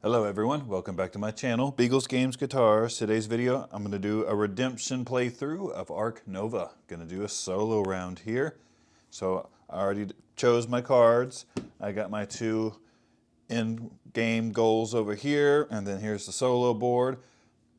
Hello everyone, welcome back to my channel, Beagles Games Guitars. Today's video, I'm going to do a redemption playthrough of Ark Nova. Going to do a solo round here. So I already chose my cards. I got my two in-game goals over here, and then here's the solo board.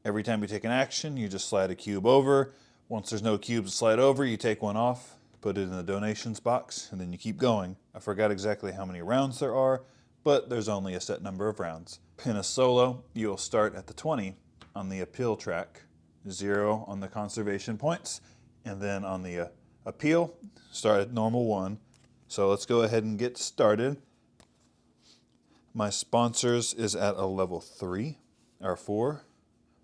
Every time you take an action, you just slide a cube over. Once there's no cubes to slide over, you take one off, put it in the donations box, and then you keep going. I forgot exactly how many rounds there are, but there's only a set number of rounds. In a solo, you'll start at the 20 on the appeal track, 0 on the conservation points, and then on the appeal, start at normal 1. So let's go ahead and get started. My sponsors is at a level 3 or 4,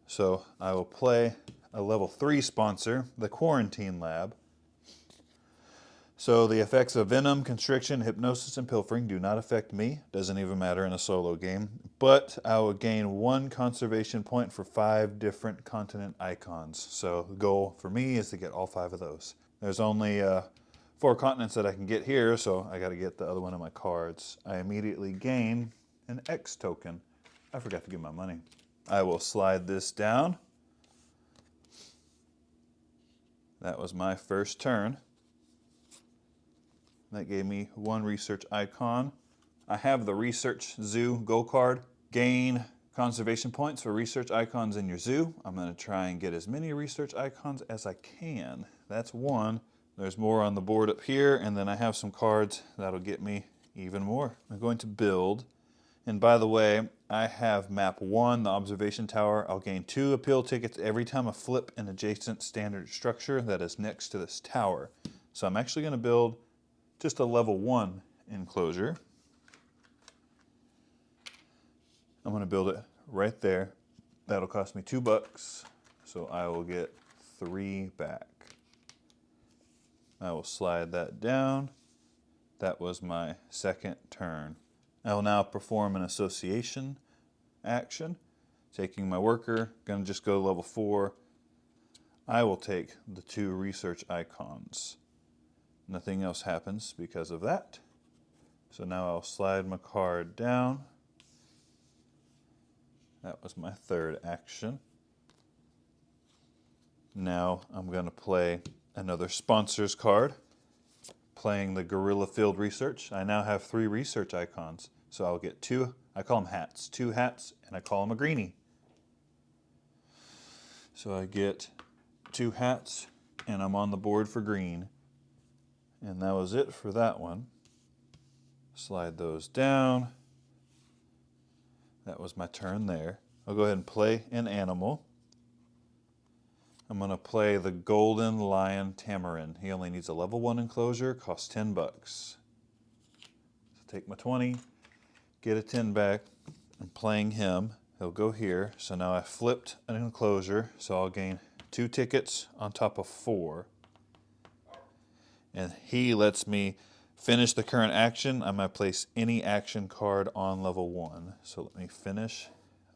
so I will play a level 3 sponsor, the Quarantine Lab. So the effects of venom, constriction, hypnosis, and pilfering do not affect me. Doesn't even matter in a solo game. But I will gain 1 conservation point for 5 different continent icons. So the goal for me is to get all 5 of those. There's only 4 continents that I can get here, so I got to get the other one of my cards. I immediately gain an X token. I forgot to give my money. I will slide this down. That was my first turn. That gave me 1 research icon. I have the Research Zoo Go card. Gain conservation points for research icons in your zoo. I'm going to try and get as many research icons as I can. That's 1. There's more on the board up here, and then I have some cards that'll get me even more. I'm going to build. And by the way, I have map 1, the observation tower. I'll gain 2 appeal tickets every time I flip an adjacent standard structure that is next to this tower. So I'm actually going to build just a level 1 enclosure. I'm going to build it right there. That'll cost me $2, so I will get 3 back. I will slide that down. That was my second turn. I will now perform an association action. Taking my worker, going to just go level 4. I will take the 2 research icons. Nothing else happens because of that. So now I'll slide my card down. That was my third action. Now I'm going to play another sponsors card, playing the Gorilla Field Research. I now have 3 research icons. So I'll get 2, I call them hats, 2 hats, and I call them a greenie. So I get 2 hats, and I'm on the board for green. And that was it for that one. Slide those down. That was my turn there. I'll go ahead and play an animal. I'm going to play the Golden Lion Tamarin. He only needs a level 1 enclosure, costs $10. So take my 20, get a 10 back. I'm playing him. He'll go here. So now I flipped an enclosure, so I'll gain 2 tickets on top of 4. And he lets me finish the current action. I might place any action card on level 1. So let me finish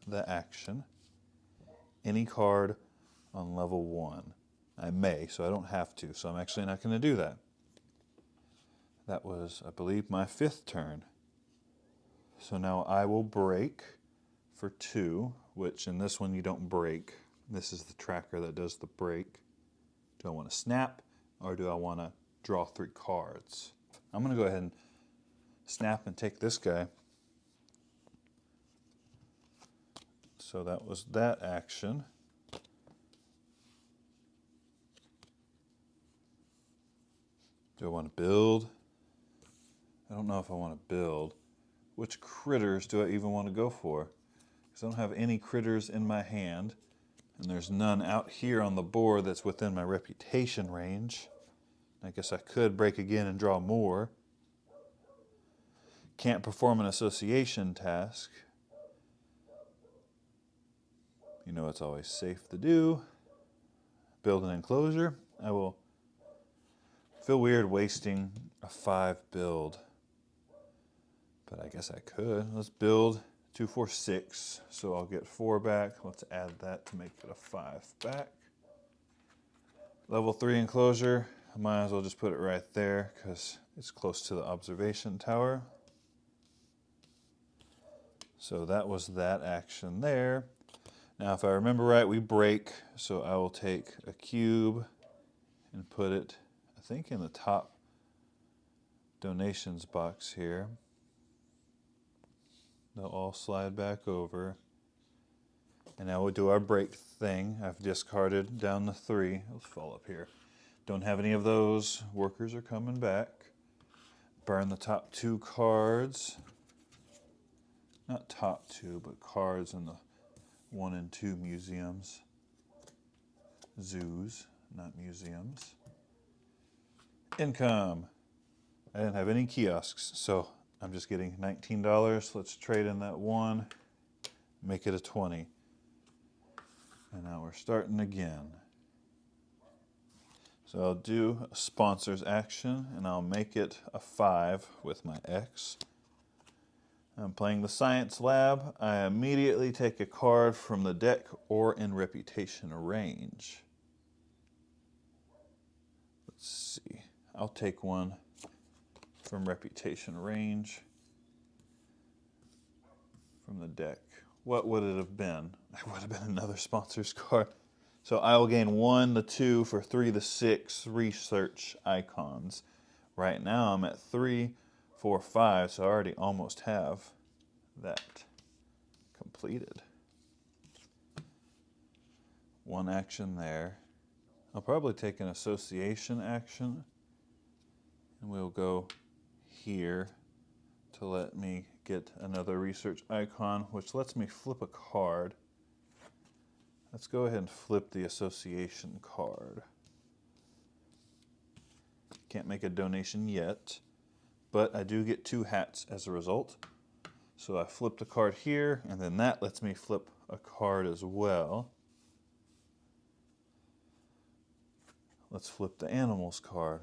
the action. Any card on level 1. I may, so I don't have to. So I'm actually not going to do that. That was, I believe, my 5th turn. So now I will break for 2, which in this one you don't break. This is the tracker that does the break. Do I want to snap, or do I want to draw 3 cards? I'm going to go ahead and snap and take this guy. So that was that action. Do I want to build? I don't know if I want to build. Which critters do I even want to go for? Because I don't have any critters in my hand, and there's none out here on the board that's within my reputation range. I guess I could break again and draw more. Can't perform an association task. You know it's always safe to do. Build an enclosure. I will feel weird wasting a 5 build. But I guess I could. Let's build 2, 4, 6. So I'll get 4 back. Let's add that to make it a 5 back. Level 3 enclosure. I might as well just put it right there because it's close to the observation tower. So that was that action there. Now, if I remember right, we break, so I will take a cube and put it, I think, in the top donations box here. They'll all slide back over. And now we'll do our break thing. I've discarded down the 3. Let's fall up here. Don't have any of those. Workers are coming back. Burn the top 2 cards. Not top 2, but cards in the 1 and 2 museums. Zoos, not museums. Income. I didn't have any kiosks, so I'm just getting $19. Let's trade in that 1, make it a 20. And now we're starting again. So I'll do a sponsors action, and I'll make it a 5 with my X. I'm playing the Science Lab. I immediately take a card from the deck or in reputation range. Let's see. I'll take one from reputation range from the deck. What would it have been? It would have been another sponsor's card. So I will gain 1 to 2 for 3 to 6 research icons. Right now I'm at 3, 4, 5, so I already almost have that completed. 1 action there. I'll probably take an association action, and we'll go here to let me get another research icon, which lets me flip a card. Let's go ahead and flip the association card. Can't make a donation yet, but I do get 2 hats as a result. So I flip the card here, and then that lets me flip a card as well. Let's flip the animals card.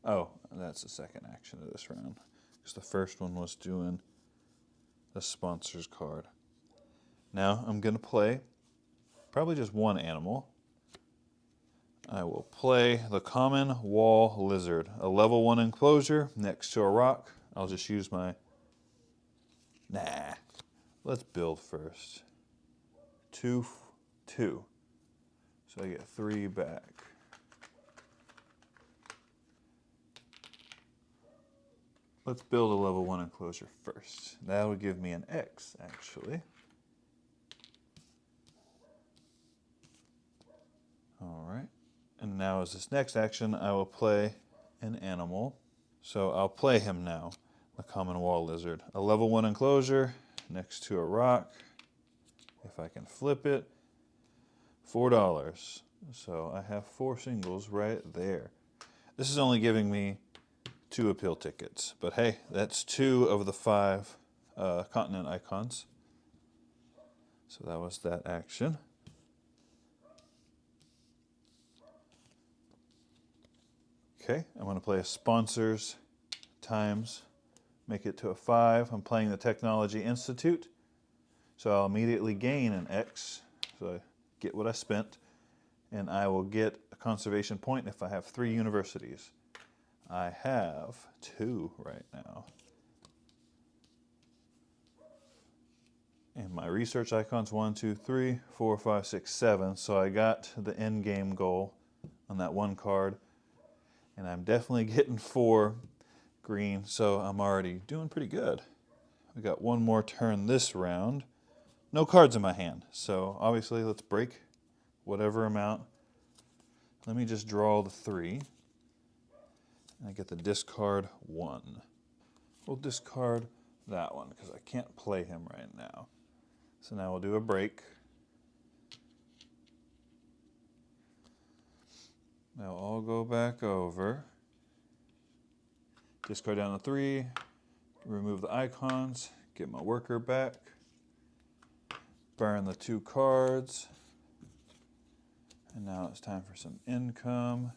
Oh, that's the second action of this round, because the first one was doing the sponsors card. Now I'm going to play probably just 1 animal. I will play the common wall lizard, a level 1 enclosure next to a rock. I'll just use my... Let's build first. 2, 2. So I get 3 back. Let's build a level 1 enclosure first. That would give me an X, actually. All right. And now as this next action, I will play an animal. So I'll play him now, the common wall lizard. A level 1 enclosure next to a rock. If I can flip it, $4. So I have 4 singles right there. This is only giving me 2 appeal tickets, but hey, that's 2 of the 5 continent icons. So that was that action. Okay, I'm going to play a sponsors times, make it to a 5. I'm playing the Technology Institute, so I'll immediately gain an X, so I get what I spent, and I will get a conservation point if I have 3 universities. I have 2 right now. And my research icons, 1, 2, 3, 4, 5, 6, 7. So I got the end game goal on that 1 card. And I'm definitely getting 4 green, so I'm already doing pretty good. We got 1 more turn this round. No cards in my hand, so obviously let's break whatever amount. Let me just draw the 3. I get to discard 1. We'll discard that one because I can't play him right now. So now we'll do a break. They'll all go back over. Discard down to 3. Remove the icons. Get my worker back. Burn the 2 cards. And now it's time for some income,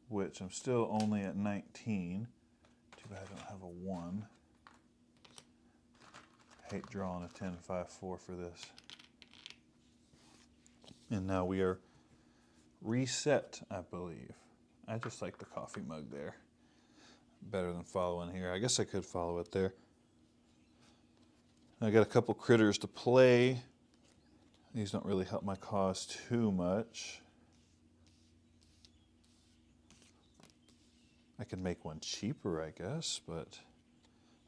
which I'm still only at 19. Too bad I don't have a 1. Hate drawing a 10, 5, 4 for this. And now we are reset, I believe. I just like the coffee mug there. better than following here. I guess I could follow it there. I got a couple critters to play. These don't really help my cause too much. I could make one cheaper, I guess, but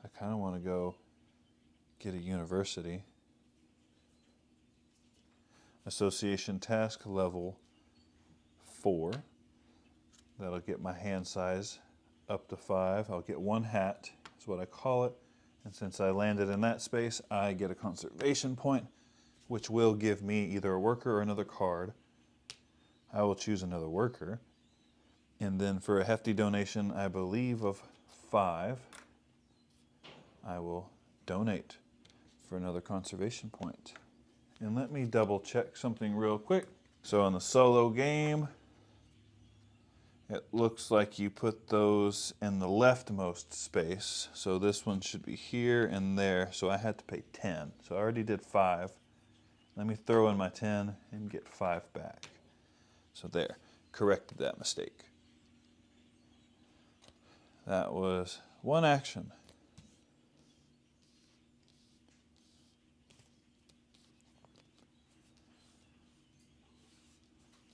I kind of want to go get a university. Association task level 4. That'll get my hand size up to 5. I'll get 1 hat, is what I call it. And since I landed in that space, I get a conservation point, which will give me either a worker or another card. I will choose another worker. And then for a hefty donation, I believe of 5, I will donate for another conservation point. And let me double check something real quick. So in the solo game, it looks like you put those in the leftmost space. So this one should be here and there. So I had to pay 10. So I already did 5. Let me throw in my 10 and get 5 back. So there, corrected that mistake. That was 1 action.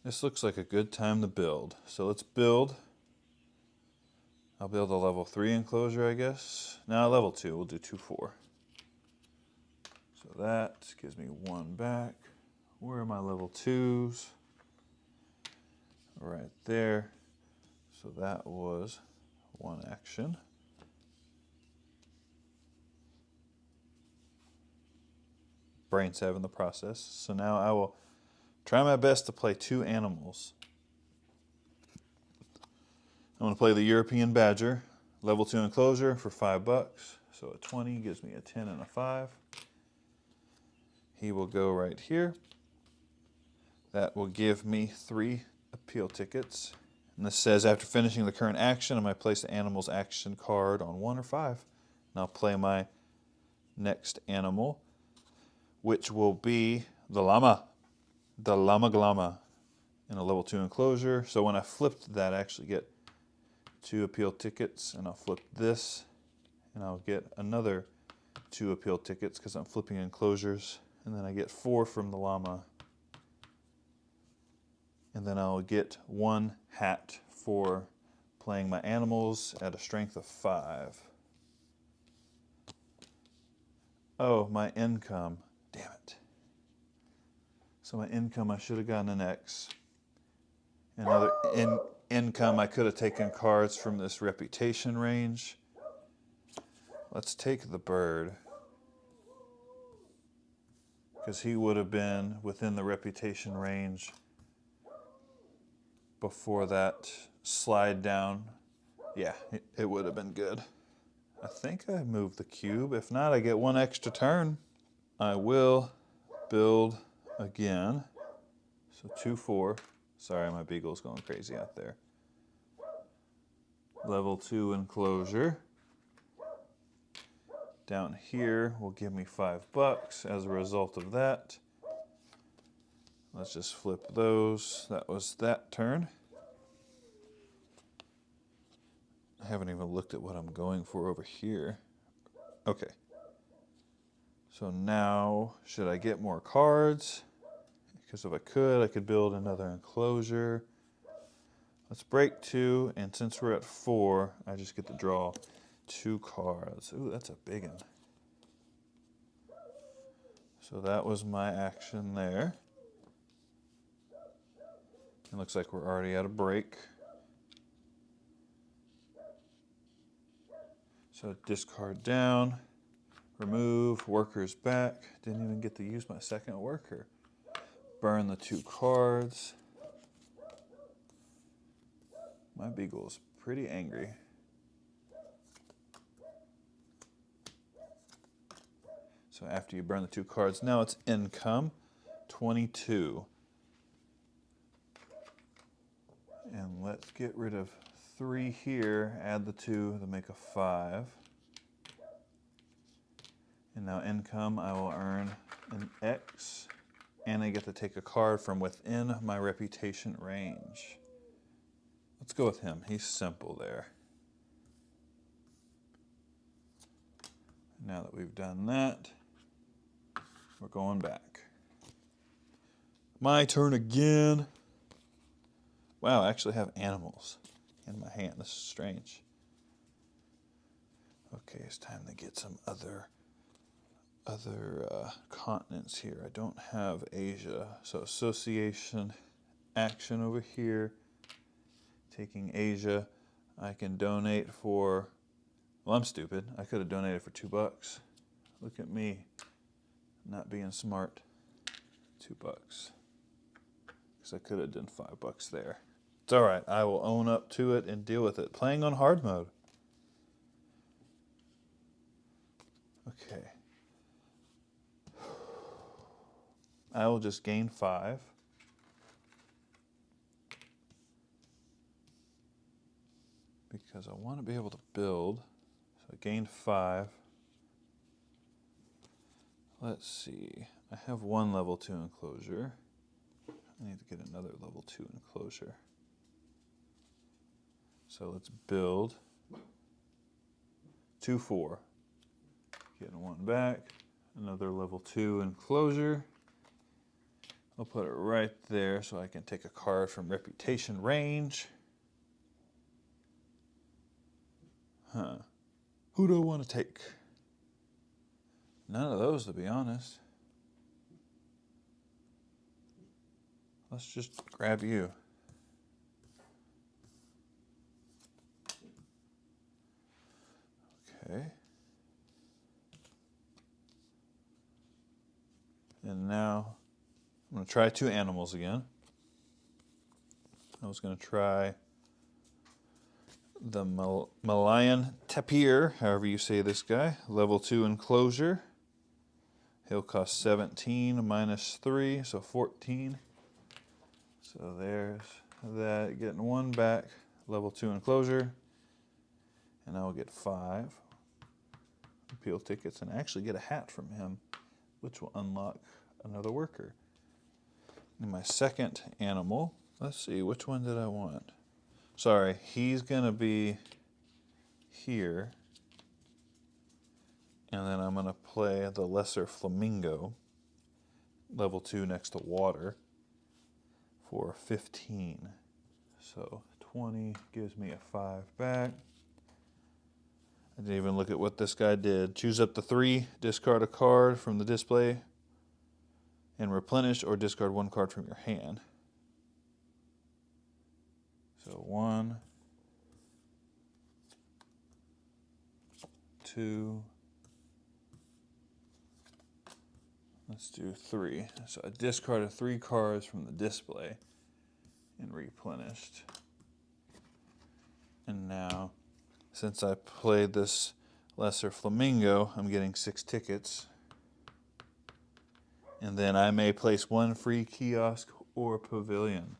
This looks like a good time to build. So let's build. I'll build a level 3 enclosure, I guess. No, level 2. We'll do 2-4. So that gives me 1 back. Where are my level 2s? Right there. So that was 1 action. Brain's having the process. So now I will try my best to play 2 animals. I'm going to play the European Badger, level 2 enclosure for $5. So a 20 gives me a 10 and a 5. He will go right here. That will give me 3 appeal tickets. And this says after finishing the current action, I might place the animal's action card on 1 or 5. And I'll play my next animal, which will be the llama. The llama glama in a level 2 enclosure. So when I flipped that, I actually get 2 appeal tickets, and I'll flip this, and I'll get another 2 appeal tickets because I'm flipping enclosures, and then I get 4 from the llama. And then I'll get 1 hat for playing my animals at a strength of 5. Oh, my income. Damn it. So my income, I should have gotten an X. Another income, I could have taken cards from this reputation range. Let's take the bird, because he would have been within the reputation range before that slide down. Yeah, it would have been good. I think I moved the cube. If not, I get 1 extra turn. I will build again. So 2-4. Sorry, my beagle's going crazy out there. Level 2 enclosure. Down here will give me $5 as a result of that. Let's just flip those. That was that turn. I haven't even looked at what I'm going for over here. Okay. So now, should I get more cards? Because if I could build another enclosure. Let's break 2, and since we're at 4, I just get to draw 2 cards. Ooh, that's a big one. So that was my action there. It looks like we're already at a break. So discard down, remove, workers back. Didn't even get to use my second worker. Burn the 2 cards. My beagle's pretty angry. So after you burn the 2 cards, now it's income, 22. And let's get rid of 3 here, add the 2 to make a 5. And now income, I will earn an X, and I get to take a card from within my reputation range. Let's go with him. He's simple there. now that we've done that, we're going back. My turn again. Wow, I actually have animals in my hand. This is strange. Okay, it's time to get some other continents here. I don't have Asia, so association action over here. Taking Asia, I can donate for. Well, I'm stupid. I could have donated for $2. Look at me, not being smart. $2, because I could have done $5 there. It's all right. I will own up to it and deal with it. Playing on hard mode. Okay. I will just gain 5. Because I want to be able to build. So I gained 5. Let's see. I have one level 2 enclosure. I need to get another level 2 enclosure. So let's build 2, 4. Getting one back. Another level 2 enclosure. I'll put it right there so I can take a card from reputation range. Who do I want to take? None of those, to be honest. Let's just grab you. Okay. And now I'm going to try 2 animals again. I was going to try the Malayan tapir, however you say this guy, level 2 enclosure. He'll cost 17 minus 3, so 14. So there's that, getting 1 back, level 2 enclosure. And I will get 5 appeal tickets and actually get a hat from him, which will unlock another worker. And my second animal, let's see, which one did I want? Sorry, he's going to be here. And then I'm going to play the lesser flamingo, level 2 next to water, for 15. So 20 gives me a 5 back. I didn't even look at what this guy did. Choose up to 3, discard a card from the display, and replenish or discard 1 card from your hand. So 1, 2, let's do 3. So I discarded 3 cards from the display and replenished. And now, since I played this lesser flamingo, I'm getting 6 tickets. And then I may place 1 free kiosk or pavilion.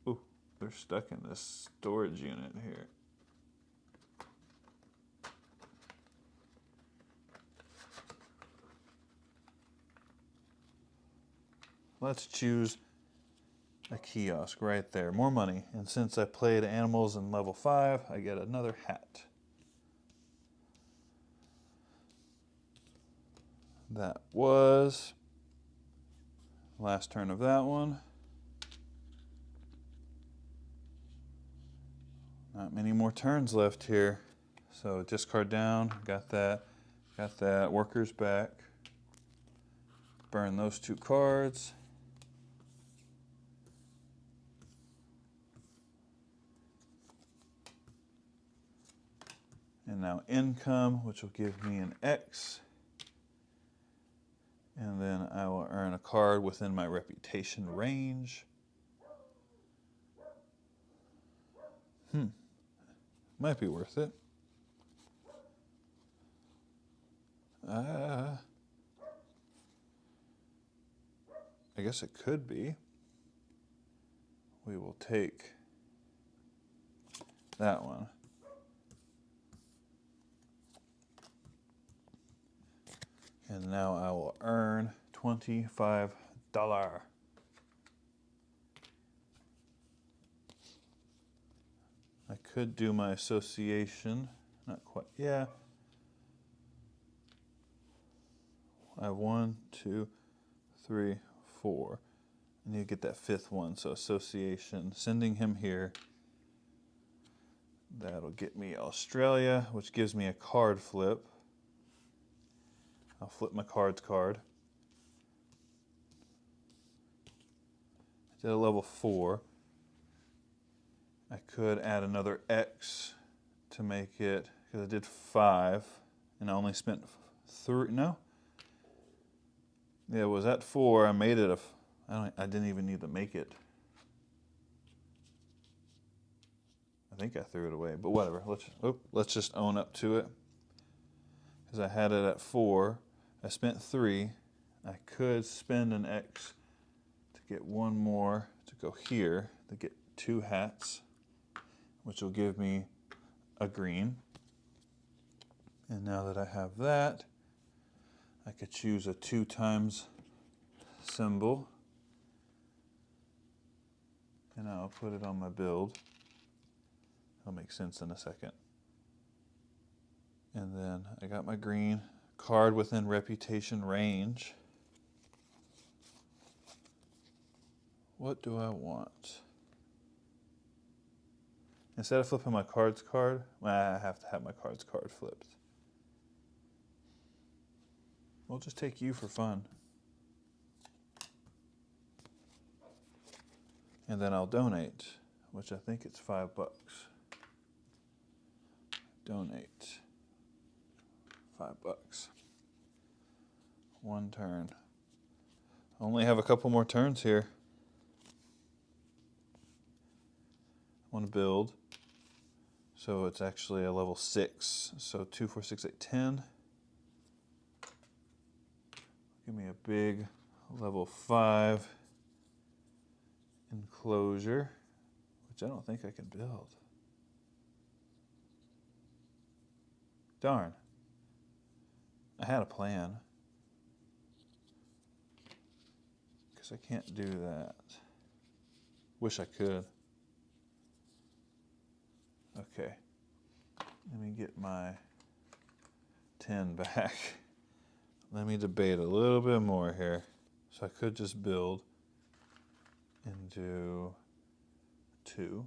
Ooh, they're stuck in this storage unit here. Let's choose a kiosk right there. More money. And since I played animals in level 5, I get another hat. That was last turn of that one. Not many more turns left here. So discard down, got that. Got that. Workers back. Burn those 2 cards. And now income, which will give me an X. And then I will earn a card within my reputation range. Might be worth it. I guess it could be. We will take that one. And now I will earn $25. I could do my association. Not quite. Yeah, I have 1, 2, 3, 4. I need to get that fifth one, so association, sending him here. That'll get me Australia, which gives me a card flip. I'll flip my cards card. I did a level 4. I could add another X to make it, because I did 5, and I only spent 3, no? Yeah, it was at 4, I made it I didn't even need to make it. I think I threw it away, but whatever. Let's just own up to it. Because I had it at 4. I spent 3. I could spend an X to get one more to go here to get 2 hats, which will give me a green. And now that I have that, I could choose a 2 times symbol. And I'll put it on my build. That'll make sense in a second. And then I got my green card within reputation range. What do I want? Instead of flipping my cards card, I have to have my cards card flipped. We'll just take you for fun. And then I'll donate, which I think it's $5. Donate. $5. 1 turn. I only have a couple more turns here. I want to build. So it's actually a level 6. So 2, 4, 6, 8, 10. Give me a big level 5 enclosure, which I don't think I can build. Darn. I had a plan. Because I can't do that. Wish I could. Okay. Let me get my 10 back. Let me debate a little bit more here. So I could just build into 2.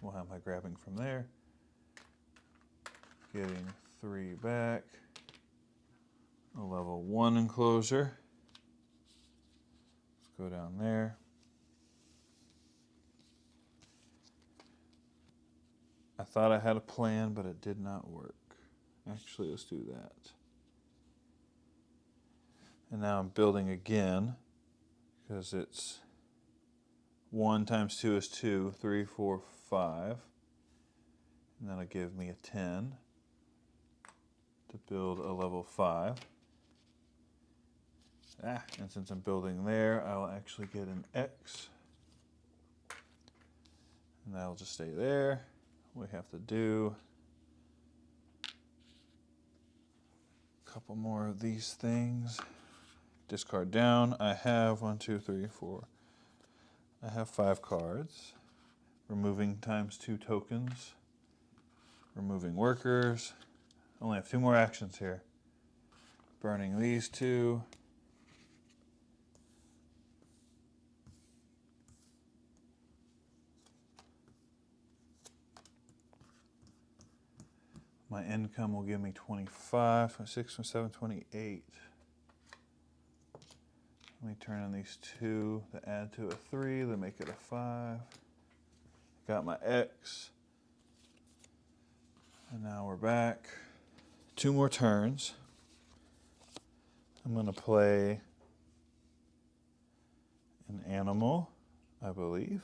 What am I grabbing from there? Getting 3 back. A level 1 enclosure. Let's go down there. I thought I had a plan, but it did not work. Actually, let's do that. And now I'm building again, because it's 1 times 2 is 2, 3, 4, 5. And that'll give me a 10 to build a level 5. And since I'm building there, I'll actually get an X. And that'll just stay there. We have to do a couple more of these things. Discard down. I have 1, 2, 3, 4. I have 5 cards. Removing times 2 tokens. Removing workers. Only have 2 more actions here. Burning these 2. My income will give me 25, 26, 27, 28. Let me turn in these 2 to add to a 3, then make it a 5. Got my X. And now we're back. 2 more turns. I'm going to play an animal, I believe.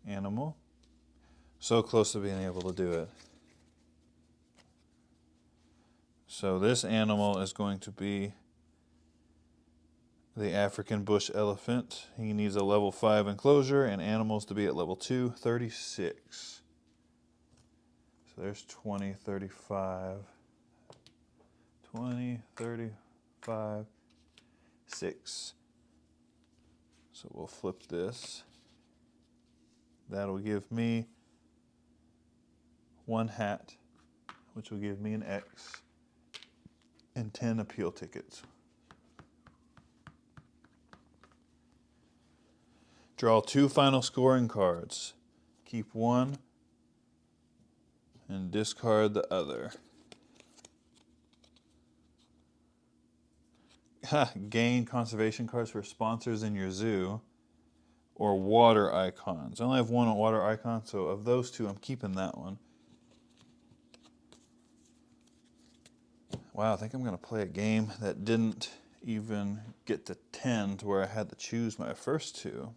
Animal. So close to being able to do it. So this animal is going to be the African bush elephant. He needs a level 5 enclosure and animals to be at level 2, 36. So there's 20, 35, 20, 35, 6. So we'll flip this. That'll give me 1 hat, which will give me an X. and 10 appeal tickets. Draw 2 final scoring cards. Keep one and discard the other. Gain conservation cards for sponsors in your zoo or water icons. I only have one water icon, so of those two, I'm keeping that one. Wow, I think I'm going to play a game that didn't even get to 10 to where I had to choose my first two.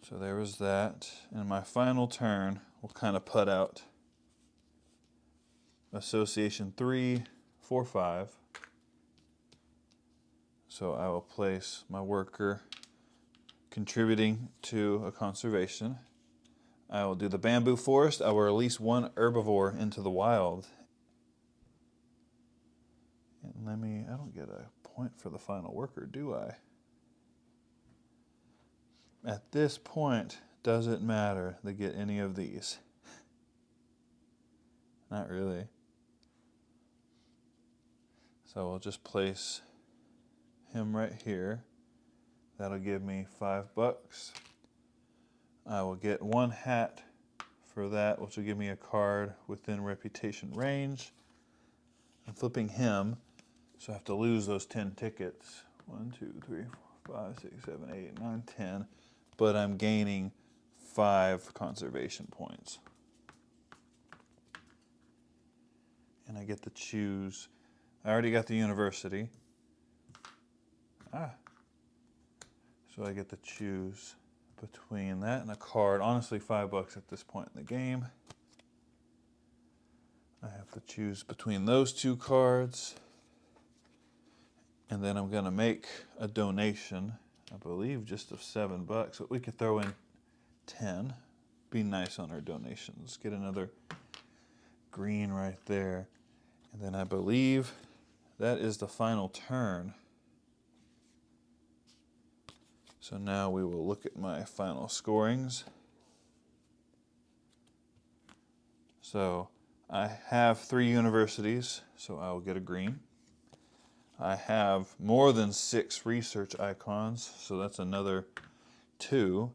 So there was that. And my final turn, we'll kind of put out Association 3, 4, 5. So I will place my worker contributing to a conservation. I will do the bamboo forest. I will release one herbivore into the wild. And I don't get a point for the final worker, do I? At this point, does it matter to get any of these? Not really. So we'll just place him right here. That'll give me $5. I will get 1 hat for that, which will give me a card within reputation range. I'm flipping him, so I have to lose those 10 tickets. 1, 2, 3, 4, 5, 6, 7, 8, 9, 10. But I'm gaining 5 conservation points. And I get to choose. I already got the university. So I get to choose between that and a card. Honestly, $5 at this point in the game. I have to choose between those 2 cards. And then I'm going to make a donation, I believe just of $7. But we could throw in 10. Be nice on our donations. Get another green right there. And then I believe that is the final turn. So now we will look at my final scorings. So I have 3 universities, so I will get a green. I have more than 6 research icons, so that's another 2.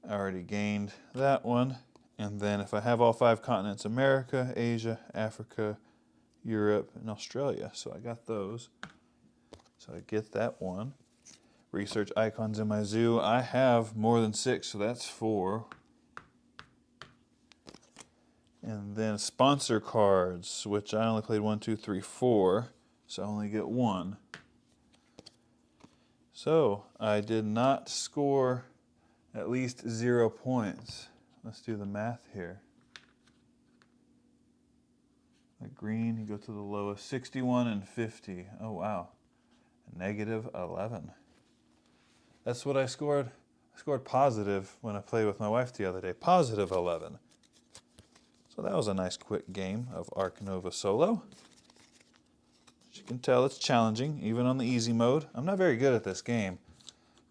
I already gained that one. And then if I have all 5 continents, America, Asia, Africa, Europe, and Australia. So I got those. So I get that one. Research icons in my zoo. I have more than 6, so that's 4. And then sponsor cards, which I only played 1, 2, 3, 4. So I only get 1. So I did not score at least 0 points. Let's do the math here. The green, you go to the lowest, 61 and 50. Oh, wow. -11. That's what I scored. I scored positive when I played with my wife the other day. +11. So that was a nice quick game of Ark Nova solo. As you can tell, it's challenging, even on the easy mode. I'm not very good at this game,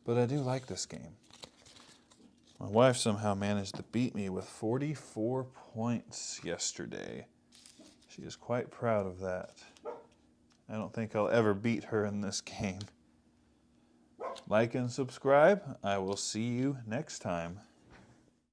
but I do like this game. My wife somehow managed to beat me with 44 points yesterday. She is quite proud of that. I don't think I'll ever beat her in this game. Like and subscribe. I will see you next time.